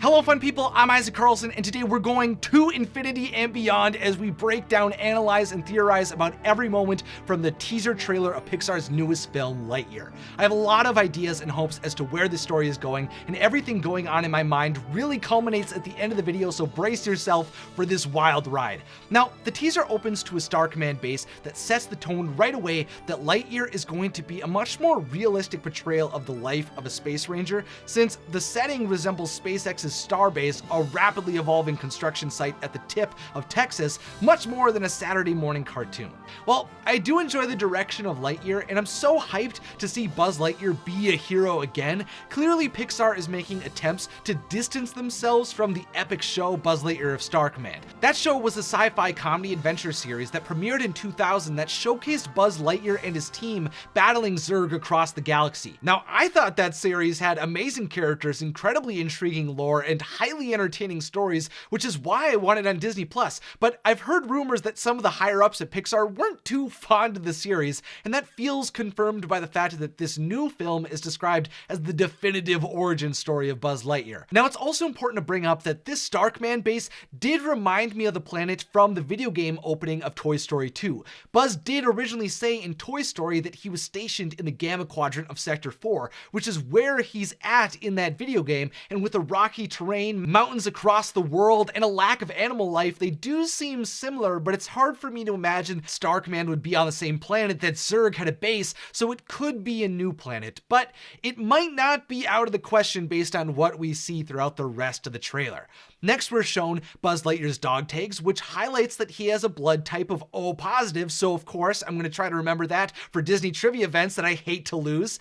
Hello fun people, I'm Isaac Carlson, and today we're going to infinity and beyond as we break down, analyze, and theorize about every moment from the teaser trailer of Pixar's newest film, Lightyear. I have a lot of ideas and hopes as to where this story is going, and everything going on in my mind really culminates at the end of the video, so brace yourself for this wild ride. Now, the teaser opens to a Star Command base that sets the tone right away that Lightyear is going to be a much more realistic portrayal of the life of a space ranger, since the setting resembles SpaceX's Starbase, a rapidly evolving construction site at the tip of Texas, much more than a Saturday morning cartoon. Well, I do enjoy the direction of Lightyear, and I'm so hyped to see Buzz Lightyear be a hero again. Clearly, Pixar is making attempts to distance themselves from the epic show Buzz Lightyear of Star Command. That show was a sci-fi comedy adventure series that premiered in 2000 that showcased Buzz Lightyear and his team battling Zurg across the galaxy. Now, I thought that series had amazing characters, incredibly intriguing lore, and highly entertaining stories, which is why I want it on Disney+. But I've heard rumors that some of the higher-ups at Pixar weren't too fond of the series, and that feels confirmed by the fact that this new film is described as the definitive origin story of Buzz Lightyear. Now, it's also important to bring up that this Star Command base did remind me of the planet from the video game opening of Toy Story 2. Buzz did originally say in Toy Story that he was stationed in the Gamma Quadrant of Sector 4, which is where he's at in that video game, and with the rocky terrain, mountains across the world, and a lack of animal life, they do seem similar, but it's hard for me to imagine Star Command would be on the same planet that Zurg had a base, so it could be a new planet, but it might not be out of the question based on what we see throughout the rest of the trailer. Next, we're shown Buzz Lightyear's dog tags, which highlights that he has a blood type of O positive, so of course I'm going to try to remember that for Disney trivia events that I hate to lose.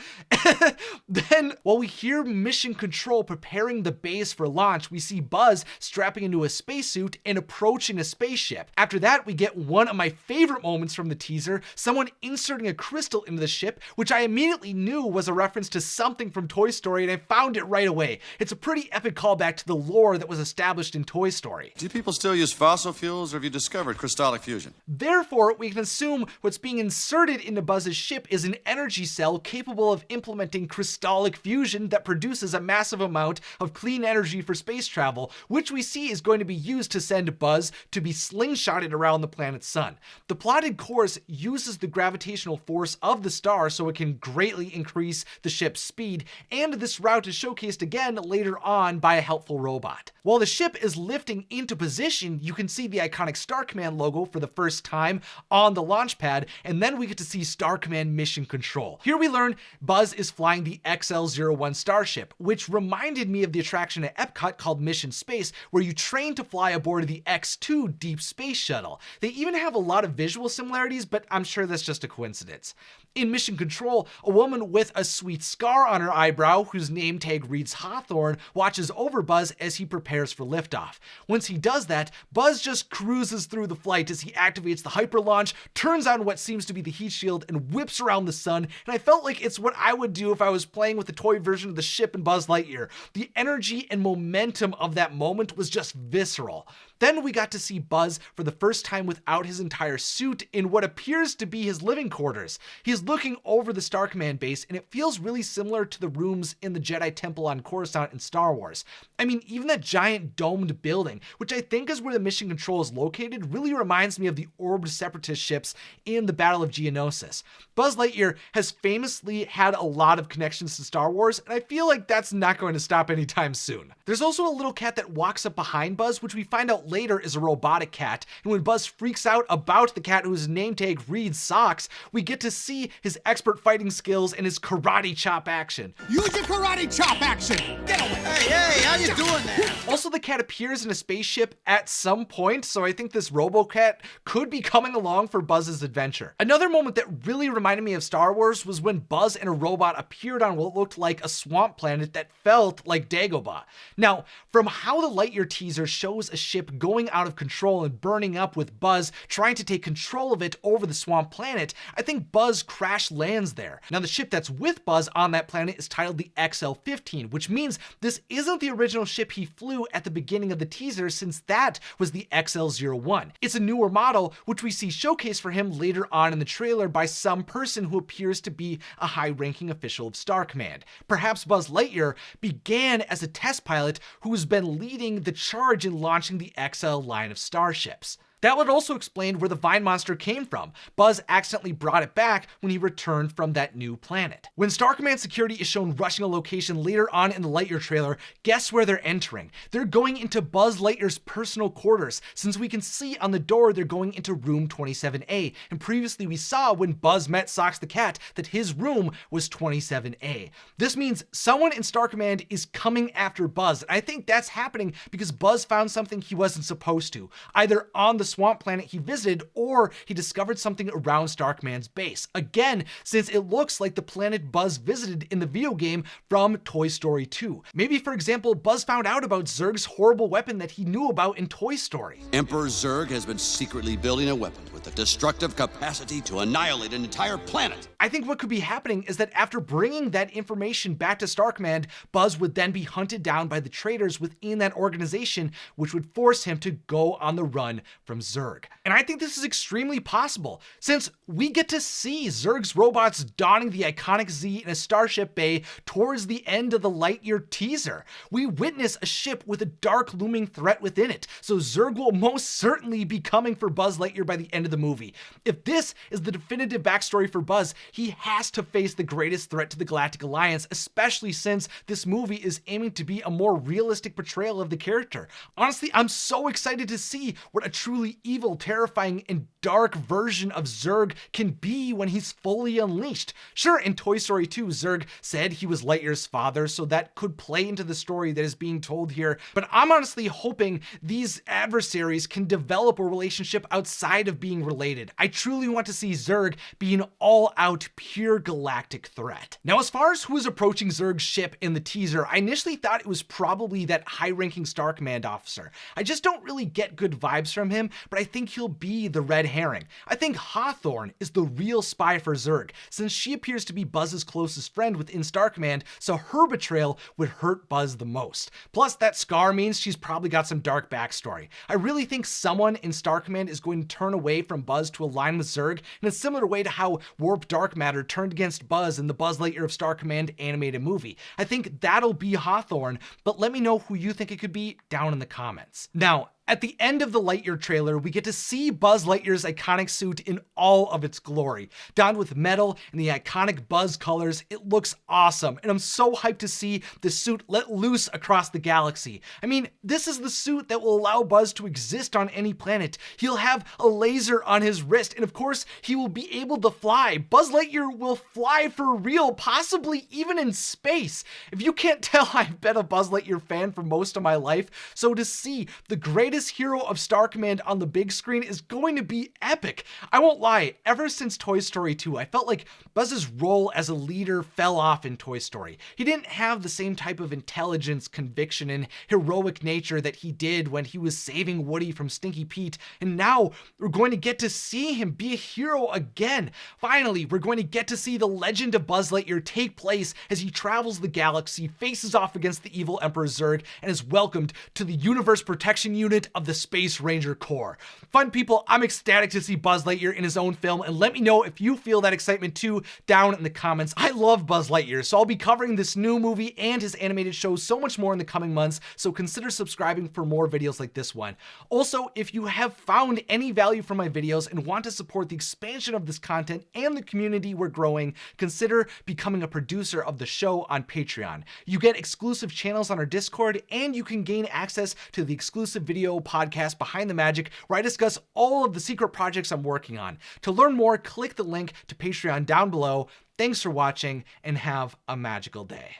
Then, while we hear Mission Control preparing the base for launch, we see Buzz strapping into a spacesuit and approaching a spaceship. After that, we get one of my favorite moments from the teaser, someone inserting a crystal into the ship, which I immediately knew was a reference to something from Toy Story, and I found it right away. It's a pretty epic callback to the lore that was established in Toy Story. Do people still use fossil fuels, or have you discovered crystallic fusion? Therefore, we can assume what's being inserted into Buzz's ship is an energy cell capable of implementing crystallic fusion that produces a massive amount of clean energy for space travel, which we see is going to be used to send Buzz to be slingshotted around the planet's sun. The plotted course uses the gravitational force of the star so it can greatly increase the ship's speed, and this route is showcased again later on by a helpful robot. While the ship is lifting into position, you can see the iconic Star Command logo for the first time on the launch pad, and then we get to see Star Command Mission Control. Here we learn Buzz is flying the XL-01 starship, which reminded me of the attraction at Epcot called Mission Space, where you train to fly aboard the X-2 Deep Space Shuttle. They even have a lot of visual similarities, but I'm sure that's just a coincidence. In Mission Control, a woman with a sweet scar on her eyebrow, whose name tag reads Hawthorne, watches over Buzz as he prepares for liftoff. Once he does that, Buzz just cruises through the flight as he activates the hyper launch, turns on what seems to be the heat shield, and whips around the sun, and I felt like it's what I would do if I was playing with the toy version of the ship in Buzz Lightyear. The energy and momentum of that moment was just visceral. Then we got to see Buzz for the first time without his entire suit in what appears to be his living quarters. He's looking over the Star Command base, and it feels really similar to the rooms in the Jedi Temple on Coruscant in Star Wars. I mean, even that giant domed building, which I think is where the Mission Control is located, really reminds me of the orbed separatist ships in the Battle of Geonosis. Buzz Lightyear has famously had a lot of connections to Star Wars, and I feel like that's not going to stop anytime soon. There's also a little cat that walks up behind Buzz, which we find out later is a robotic cat, and when Buzz freaks out about the cat whose name tag reads Socks, we get to see his expert fighting skills and his karate chop action. Use your karate chop action! Get away! Hey, how you doing there? Also, the cat appears in a spaceship at some point, so I think this RoboCat could be coming along for Buzz's adventure. Another moment that really reminded me of Star Wars was when Buzz and a robot appeared on what looked like a swamp planet that felt like Dagobah. Now, from how the Lightyear teaser shows a ship going out of control and burning up with Buzz trying to take control of it over the swamp planet, I think Buzz crash lands there. Now, the ship that's with Buzz on that planet is titled the XL-15, which means this isn't the original original ship he flew at the beginning of the teaser, since that was the XL-01. It's a newer model, which we see showcased for him later on in the trailer by some person who appears to be a high-ranking official of Star Command. Perhaps Buzz Lightyear began as a test pilot who's been leading the charge in launching the XL line of starships. That would also explain where the Vine Monster came from. Buzz accidentally brought it back when he returned from that new planet. When Star Command security is shown rushing a location later on in the Lightyear trailer, guess where they're entering? They're going into Buzz Lightyear's personal quarters, since we can see on the door they're going into room 27A, and previously we saw when Buzz met Socks the Cat that his room was 27A. This means someone in Star Command is coming after Buzz, and I think that's happening because Buzz found something he wasn't supposed to, either on the swamp planet he visited, or he discovered something around Star Command's base. Again, since it looks like the planet Buzz visited in the video game from Toy Story 2. Maybe, for example, Buzz found out about Zurg's horrible weapon that he knew about in Toy Story. Emperor Zurg has been secretly building a weapon with the destructive capacity to annihilate an entire planet. I think what could be happening is that after bringing that information back to Star Command, Buzz would then be hunted down by the traitors within that organization, which would force him to go on the run from Zurg. And I think this is extremely possible, since we get to see Zurg's robots donning the iconic Z in a starship bay towards the end of the Lightyear teaser. We witness a ship with a dark looming threat within it, so Zurg will most certainly be coming for Buzz Lightyear by the end of the movie. If this is the definitive backstory for Buzz, he has to face the greatest threat to the Galactic Alliance, especially since this movie is aiming to be a more realistic portrayal of the character. Honestly, I'm so excited to see what a truly evil, terrifying, and dark version of Zurg can be when he's fully unleashed. Sure, in Toy Story 2, Zurg said he was Lightyear's father, so that could play into the story that is being told here, but I'm honestly hoping these adversaries can develop a relationship outside of being related. I truly want to see Zurg be an all-out, pure galactic threat. Now, as far as who is approaching Zurg's ship in the teaser, I initially thought it was probably that high-ranking Star Command officer. I just don't really get good vibes from him, but I think he'll be the red herring. I think Hawthorne is the real spy for Zurg, since she appears to be Buzz's closest friend within Star Command, so her betrayal would hurt Buzz the most. Plus, that scar means she's probably got some dark backstory. I really think someone in Star Command is going to turn away from Buzz to align with Zurg in a similar way to how Warp Dark Matter turned against Buzz in the Buzz Lightyear of Star Command animated movie. I think that'll be Hawthorne, but let me know who you think it could be down in the comments. Now, at the end of the Lightyear trailer, we get to see Buzz Lightyear's iconic suit in all of its glory. Donned with metal and the iconic Buzz colors, it looks awesome, and I'm so hyped to see the suit let loose across the galaxy. I mean, this is the suit that will allow Buzz to exist on any planet. He'll have a laser on his wrist, and of course, he will be able to fly. Buzz Lightyear will fly for real, possibly even in space. If you can't tell, I've been a Buzz Lightyear fan for most of my life, so to see the greatest hero of Star Command on the big screen is going to be epic. I won't lie, ever since Toy Story 2, I felt like Buzz's role as a leader fell off in Toy Story. He didn't have the same type of intelligence, conviction, and heroic nature that he did when he was saving Woody from Stinky Pete, and now we're going to get to see him be a hero again. Finally, we're going to get to see the legend of Buzz Lightyear take place as he travels the galaxy, faces off against the evil Emperor Zurg, and is welcomed to the Universe Protection Unit of the Space Ranger Corps. Fun people, I'm ecstatic to see Buzz Lightyear in his own film, and let me know if you feel that excitement too down in the comments. I love Buzz Lightyear, so I'll be covering this new movie and his animated show so much more in the coming months, so consider subscribing for more videos like this one. Also, if you have found any value from my videos and want to support the expansion of this content and the community we're growing, consider becoming a producer of the show on Patreon. You get exclusive channels on our Discord, and you can gain access to the exclusive video podcast Behind the Magic, where I discuss all of the secret projects I'm working on. To learn more, click the link to Patreon down below. Thanks for watching, and have a magical day.